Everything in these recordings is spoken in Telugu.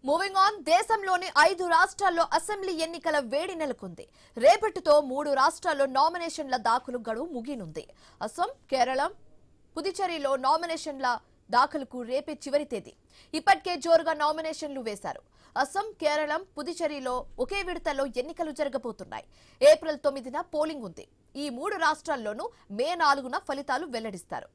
మూవింగ్ ఆన్ దేశంలోని 5 రాష్ట్రాల్లో అసెంబ్లీ ఎన్నికల వేడి నెలకొంది. రేపటితో 3 రాష్ట్రాల్లో నామినేషన్ల దాఖలు గడువు ముగినుంది. అస్సాం, కేరళం, పుదుచ్చేరిలో నామినేషన్ల దాఖలుకు రేపే చివరి తేదీ. ఇప్పటికే జోరుగా నామినేషన్లు వేశారు. అస్సాం, కేరళం, పుదుచ్చేరిలో ఒకే విడతలో ఎన్నికలు జరగబోతున్నాయి. ఏప్రిల్ 9న పోలింగ్ ఉంది. ఈ 3 రాష్ట్రాల్లోనూ మే 4న ఫలితాలు వెల్లడిస్తారు.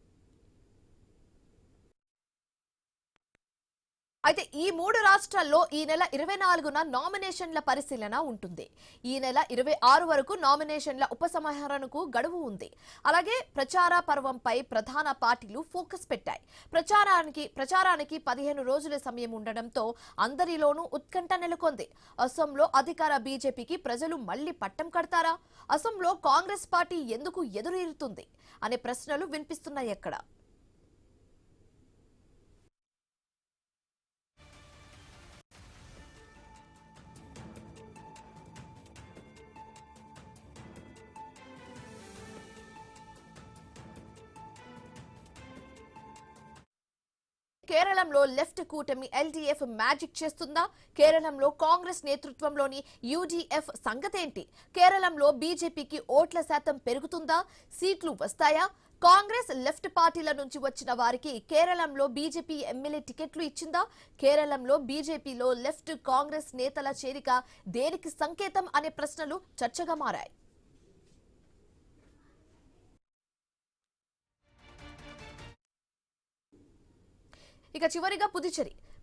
అయితే ఈ 3 రాష్ట్రాల్లో ఈ నెల 24న నామినేషన్ల పరిశీలన ఉంటుంది. ఈ నెల 26 వరకు నామినేషన్ల ఉపసంహరణకు గడువు ఉంది. అలాగే ప్రచార పర్వంపై ప్రధాన పార్టీలు ఫోకస్ పెట్టాయి. ప్రచారానికి 15 రోజుల సమయం ఉండడంతో అందరిలోనూ ఉత్కంఠ నెలకొంది. అసోంలో అధికార బీజేపీకి ప్రజలు మళ్లీ పట్టం కడతారా? అసోంలో కాంగ్రెస్ పార్టీ ఎందుకు ఎదురీరుతుంది అనే ప్రశ్నలు వినిపిస్తున్నాయి. ఎక్కడ కేరళంలో లెఫ్ట్ కూటమి ఎల్డీఎఫ్ మ్యాజిక్ చేస్తుందా? కేరళంలో కాంగ్రెస్ నేతృత్వంలోని యూడీఎఫ్ సంగతేంటి? కేరళంలో బీజేపీకి ఓట్ల శాతం పెరుగుతుందా? సీట్లు వస్తాయా? కాంగ్రెస్ లెఫ్ట్ పార్టీల నుంచి వచ్చిన వారికి కేరళంలో బీజేపీ ఎమ్మెల్యే టికెట్లు ఇచ్చిందా? కేరళంలో బీజేపీలో లెఫ్ట్ కాంగ్రెస్ నేతల చేరిక దేనికి సంకేతం అనే ప్రశ్నలు చర్చగా మారాయి. ఇక చివరిగా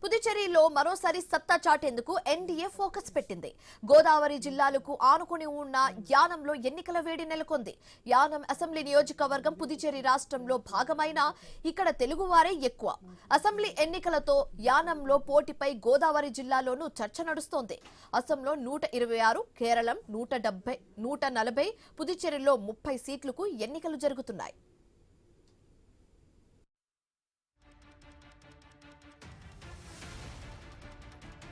పుదుచ్చేరిలో మరోసారి సత్తా చాటేందుకు ఎన్డీఏ ఫోకస్ పెట్టింది. గోదావరి జిల్లాలకు ఆనుకుని ఉన్న యానంలో ఎన్నికల వేడి నెలకొంది. యానం అసెంబ్లీ నియోజకవర్గం పుదుచ్చేరి రాష్ట్రంలో భాగమైన ఇక్కడ తెలుగువారే ఎక్కువ. అసెంబ్లీ ఎన్నికలతో యానంలో పోటీపై గోదావరి జిల్లాలోనూ చర్చ నడుస్తోంది. అసోంలో 126, కేరళం 140, పుదుచ్చేరిలో 30 సీట్లకు ఎన్నికలు జరుగుతున్నాయి.